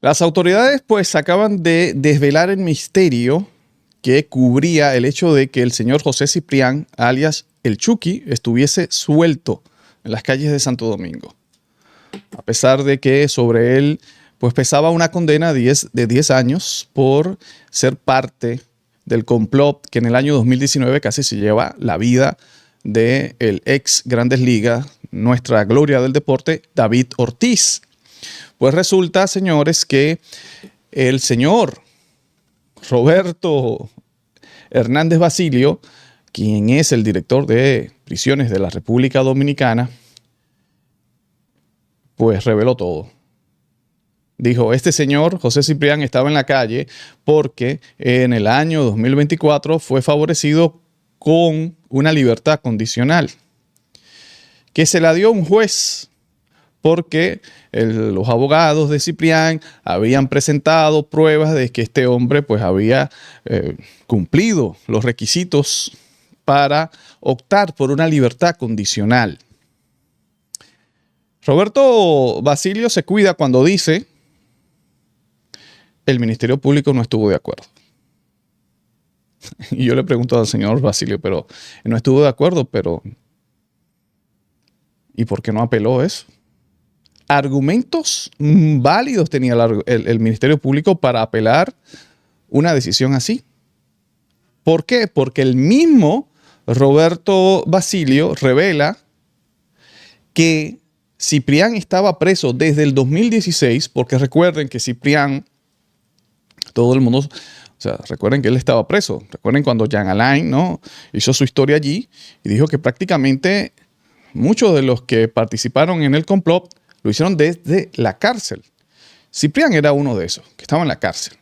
Las autoridades pues acaban de desvelar el misterio que cubría el hecho de que el señor José Ciprián, alias el Chucky, estuviese suelto en las calles de Santo Domingo. A pesar de que sobre él pues pesaba una condena de 10 años por ser parte del complot que en el año 2019 casi se lleva la vida del ex Grandes Ligas, nuestra gloria del deporte, David Ortiz. Pues resulta, señores, que el señor Roberto Hernández Basilio, quien es el director de prisiones de la República Dominicana, pues reveló todo. Dijo, este señor, José Ciprián, estaba en la calle porque en el año 2024 fue favorecido con una libertad condicional que se la dio un juez porque los abogados de Ciprián habían presentado pruebas de que este hombre pues había cumplido los requisitos para optar por una libertad condicional. Roberto Basilio se cuida cuando dice el Ministerio Público no estuvo de acuerdo. Y yo le pregunto al señor Basilio, pero no estuvo de acuerdo, pero ¿y por qué no apeló eso? Argumentos válidos tenía el Ministerio Público para apelar una decisión así. ¿Por qué? Porque el mismo Roberto Basilio revela que Ciprián estaba preso desde el 2016, porque recuerden que Ciprián, todo el mundo, o sea, recuerden que él estaba preso. Recuerden cuando Jean Alain, ¿no?, hizo su historia allí y dijo que prácticamente muchos de los que participaron en el complot lo hicieron desde la cárcel. Ciprián era uno de esos, que estaba en la cárcel.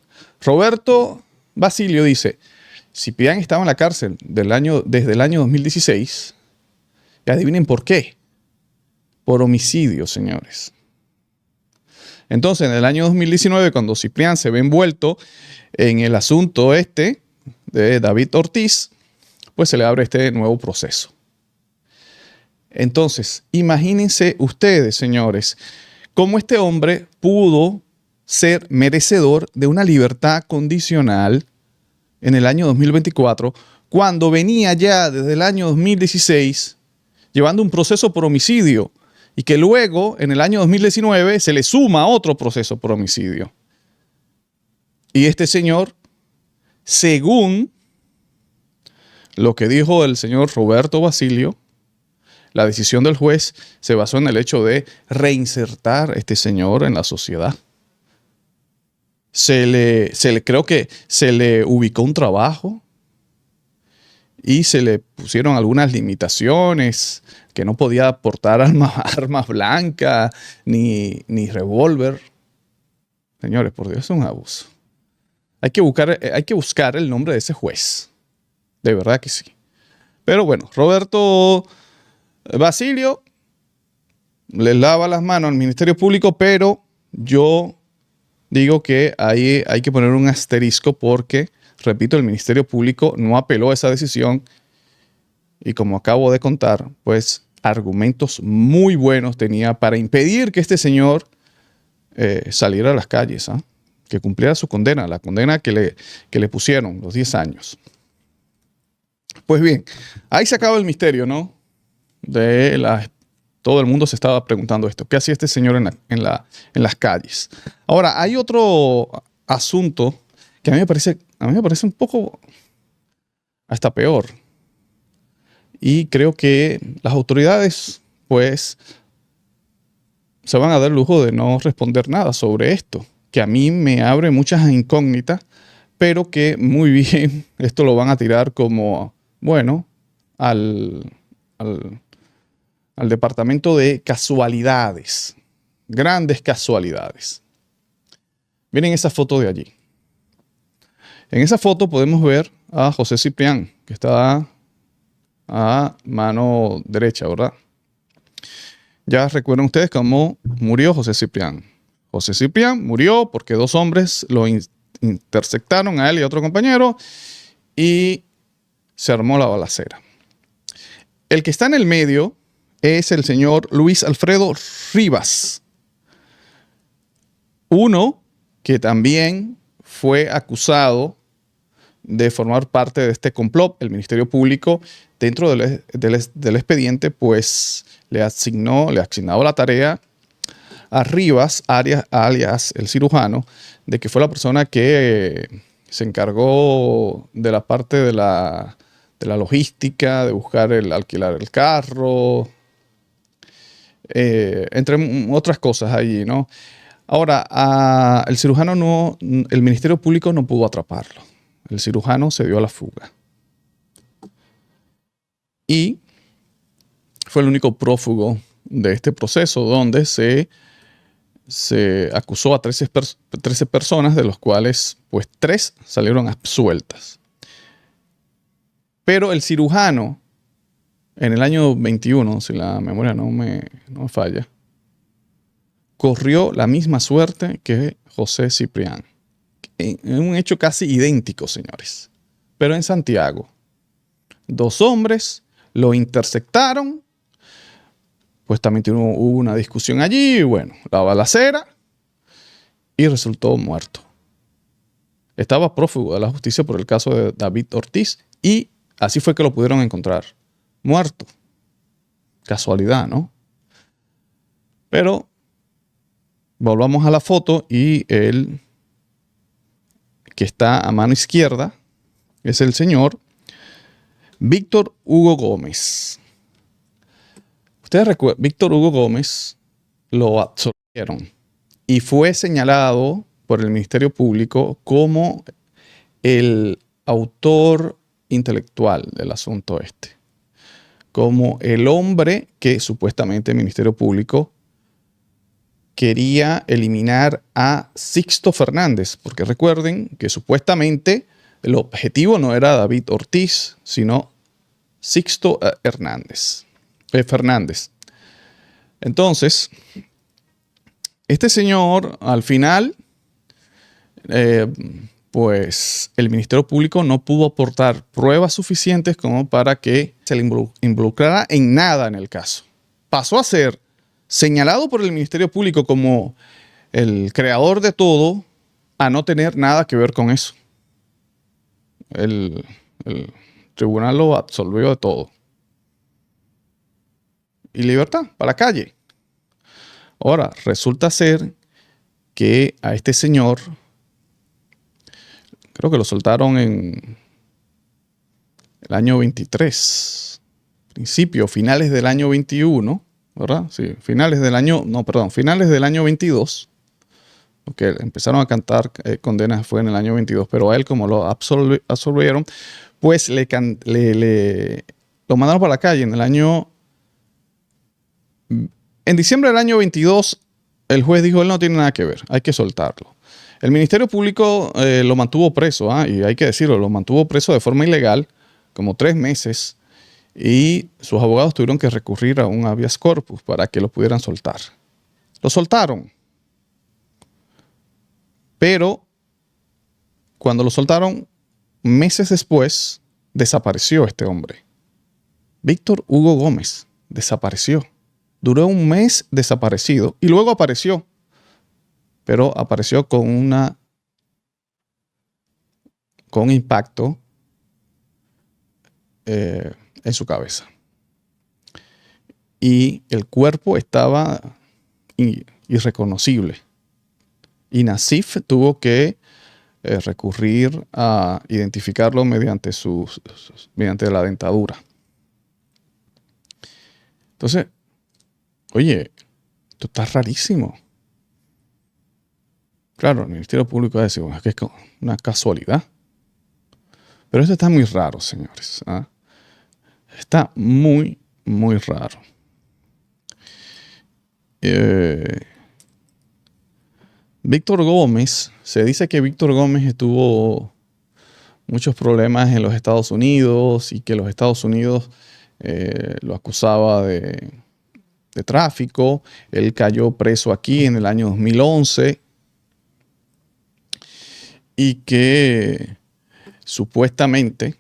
Roberto Basilio dice, Ciprián estaba en la cárcel desde el año 2016. Y adivinen por qué. Por homicidio, señores. Entonces, en el año 2019, cuando Ciprián se ve envuelto en el asunto de David Ortiz, pues se le abre este nuevo proceso. Entonces, imagínense ustedes, señores, cómo este hombre pudo ser merecedor de una libertad condicional en el año 2024, cuando venía ya desde el año 2016 llevando un proceso por homicidio y que luego, en el año 2019, se le suma otro proceso por homicidio. Y este señor, según lo que dijo el señor Roberto Basilio, la decisión del juez se basó en el hecho de reinsertar a este señor en la sociedad. Creo que se le ubicó un trabajo y se le pusieron algunas limitaciones, que no podía portar armas blancas ni revólver. Señores, por Dios, es un abuso. Hay que buscar el nombre de ese juez. De verdad que sí. Pero bueno, Roberto Basilio le lava las manos al Ministerio Público, pero yo digo que ahí hay que poner un asterisco porque, repito, el Ministerio Público no apeló a esa decisión y, como acabo de contar, pues argumentos muy buenos tenía para impedir que este señor saliera a las calles, que cumpliera su condena, la condena que le pusieron, los 10 años. Pues bien, ahí se acaba el misterio, ¿no? Todo el mundo se estaba preguntando esto. ¿Qué hacía este señor en las calles? Ahora, hay otro asunto que a mí me parece un poco hasta peor. Y creo que las autoridades, pues, se van a dar el lujo de no responder nada sobre esto, que a mí me abre muchas incógnitas, pero que muy bien esto lo van a tirar como, bueno, al departamento de casualidades, grandes casualidades. Miren esa foto de allí. En esa foto podemos ver a José Ciprián, que está a mano derecha, ¿verdad? Ya recuerdan ustedes cómo murió José Ciprián. José Ciprián murió porque dos hombres lo interceptaron a él y a otro compañero y se armó la balacera. El que está en el medio es el señor Luis Alfredo Rivas, uno que también fue acusado de formar parte de este complot. El Ministerio Público, dentro del expediente, pues le asignaba la tarea a Rivas, alias el cirujano, de que fue la persona que se encargó de la parte de la logística, de buscar alquilar el carro, entre otras cosas allí, ¿no? Ahora, el Ministerio Público no pudo atraparlo. El cirujano se dio a la fuga. Y fue el único prófugo de este proceso donde se acusó a 13 personas, de los cuales pues 3 salieron absueltas. Pero el cirujano, en el año 21, si la memoria no me falla, corrió la misma suerte que José Ciprián. En un hecho casi idéntico, señores. Pero en Santiago. 2 hombres lo interceptaron. Pues también hubo una discusión allí. Y bueno, la balacera. Y resultó muerto. Estaba prófugo de la justicia por el caso de David Ortiz. Y así fue que lo pudieron encontrar. Muerto. Casualidad, ¿no? Pero volvamos a la foto y él, que está a mano izquierda, es el señor Víctor Hugo Gómez. Ustedes recuerdan, Víctor Hugo Gómez lo absolvieron y fue señalado por el Ministerio Público como el autor intelectual del asunto este, como el hombre que supuestamente el Ministerio Público quería eliminar a Sixto Fernández, porque recuerden que supuestamente el objetivo no era David Ortiz, sino Sixto Fernández. Entonces, este señor, al final, pues el Ministerio Público no pudo aportar pruebas suficientes como para que se le involucrara en nada en el caso. Pasó a ser señalado por el Ministerio Público como el creador de todo, a no tener nada que ver con eso. El tribunal lo absolvió de todo. Y libertad, para la calle. Ahora, resulta ser que a este señor, creo que lo soltaron en el año 23, finales del año 21, ¿verdad? Sí, finales del año 22, porque empezaron a cantar condenas fue en el año 22, pero a él, como lo absolvieron, pues lo mandaron para la calle en diciembre del año 22. El juez dijo, él no tiene nada que ver, hay que soltarlo. El Ministerio Público lo mantuvo preso, y hay que decirlo, lo mantuvo preso de forma ilegal, como 3 meses, y sus abogados tuvieron que recurrir a un habeas corpus para que lo pudieran soltar. Lo soltaron. Pero cuando lo soltaron, meses después, desapareció este hombre. Víctor Hugo Gómez desapareció. Duró un mes desaparecido y luego apareció. Pero apareció con un impacto en su cabeza. Y el cuerpo estaba irreconocible. Y Nassif tuvo que recurrir a identificarlo mediante la dentadura. Entonces, oye, esto está rarísimo. Claro, el Ministerio Público va a decir, bueno, es que es una casualidad. Pero esto está muy raro, señores. Está muy, muy raro. Víctor Gómez, se dice que Víctor Gómez tuvo muchos problemas en los Estados Unidos y que los Estados Unidos lo acusaba de tráfico. Él cayó preso aquí en el año 2011 y que supuestamente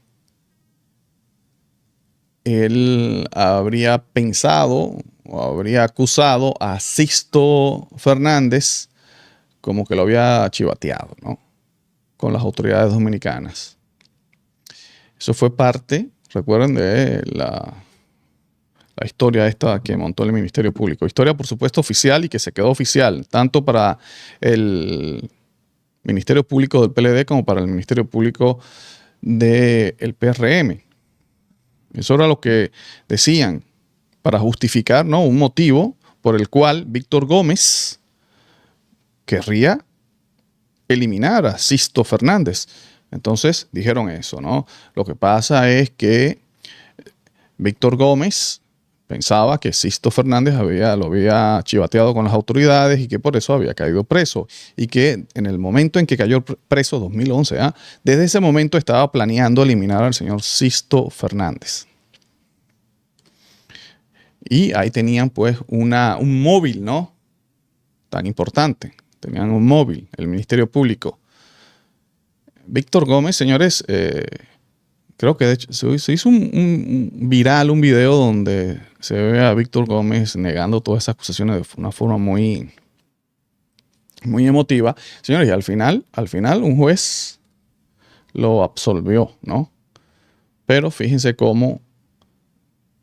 él habría pensado o habría acusado a Sixto Fernández como que lo había chivateado, ¿no? Con las autoridades dominicanas. Eso fue parte, recuerden, de la historia esta que montó el Ministerio Público. Historia, por supuesto, oficial y que se quedó oficial, tanto para el Ministerio Público del PLD como para el Ministerio Público del PRM. Eso era lo que decían para justificar, ¿no?, un motivo por el cual Víctor Gómez querría eliminar a Sisto Fernández. Entonces dijeron eso, ¿no? Lo que pasa es que Víctor Gómez pensaba que Sisto Fernández lo había chivateado con las autoridades y que por eso había caído preso. Y que en el momento en que cayó preso, 2011, desde ese momento estaba planeando eliminar al señor Sisto Fernández. Y ahí tenían pues un móvil, ¿no? Tan importante. Tenían un móvil, el Ministerio Público. Víctor Gómez, señores, creo que de hecho se hizo un viral, un video donde se ve a Víctor Gómez negando todas esas acusaciones de una forma muy, muy emotiva. Señores, y al final un juez lo absolvió, ¿no? Pero fíjense cómo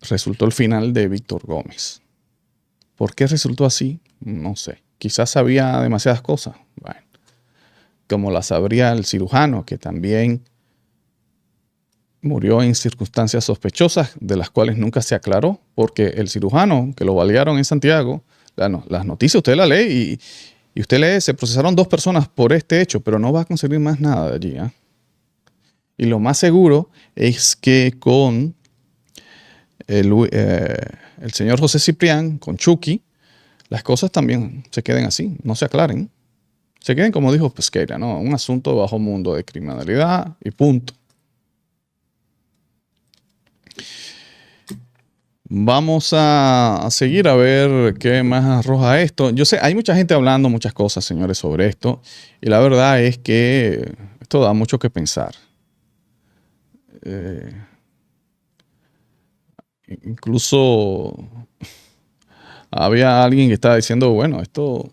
resultó el final de Víctor Gómez. ¿Por qué resultó así? No sé. Quizás sabía demasiadas cosas. Bueno, como las sabría el cirujano, que también murió en circunstancias sospechosas de las cuales nunca se aclaró, porque el cirujano que lo balearon en Santiago, las noticias usted la lee y usted lee, se procesaron 2 personas por este hecho, pero no va a conseguir más nada de allí. Y lo más seguro es que con el señor José Ciprián, con Chucky, las cosas también se queden así, no se aclaren. Se queden, como dijo Pesqueira, ¿no? Un asunto de bajo mundo de criminalidad y punto. Vamos a seguir a ver qué más arroja esto. Yo sé, hay mucha gente hablando muchas cosas, señores, sobre esto. Y la verdad es que esto da mucho que pensar. Incluso había alguien que estaba diciendo, bueno, esto,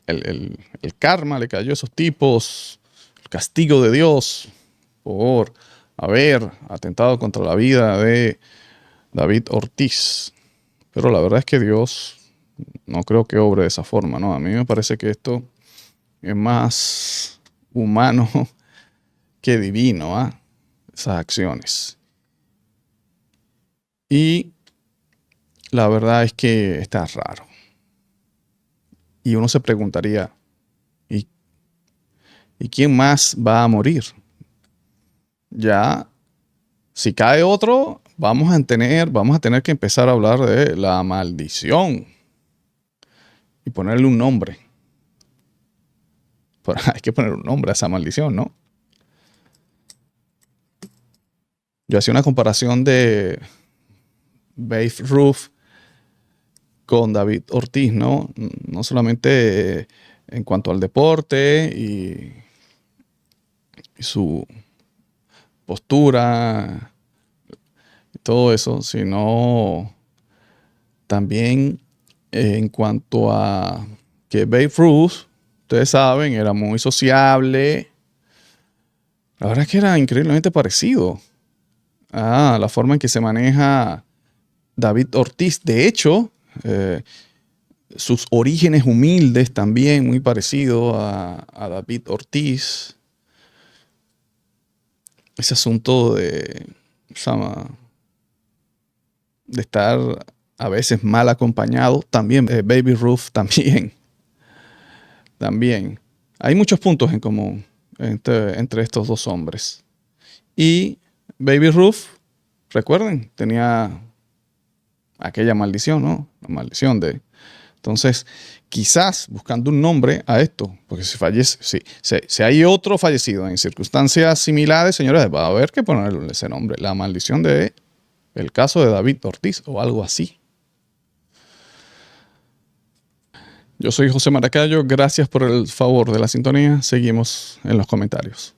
el karma le cayó a esos tipos, el castigo de Dios por haber atentado contra la vida de David Ortiz. Pero la verdad es que Dios no creo que obre de esa forma, ¿no? A mí me parece que esto es más humano que divino, esas acciones. Y la verdad es que está raro. Y uno se preguntaría, ¿y quién más va a morir? Ya, si cae otro, vamos a tener que empezar a hablar de la maldición y ponerle un nombre. Pero hay que poner un nombre a esa maldición, ¿no? Yo hacía una comparación de Babe Ruth con David Ortiz, ¿no? No solamente en cuanto al deporte y su postura y todo eso, sino también en cuanto a que Babe Ruth, ustedes saben, era muy sociable. La verdad es que era increíblemente parecido a la forma en que se maneja David Ortiz. De hecho, sus orígenes humildes también muy parecido a David Ortiz. Ese asunto de estar a veces mal acompañado, también Baby Ruth también. También. Hay muchos puntos en común entre estos dos hombres. Y Baby Ruth, recuerden, tenía aquella maldición, ¿no? La maldición de... Entonces, quizás buscando un nombre a esto, porque si hay otro fallecido en circunstancias similares, señores, va a haber que ponerle ese nombre, la maldición de el caso de David Ortiz o algo así. Yo soy José Maracayo, gracias por el favor de la sintonía, seguimos en los comentarios.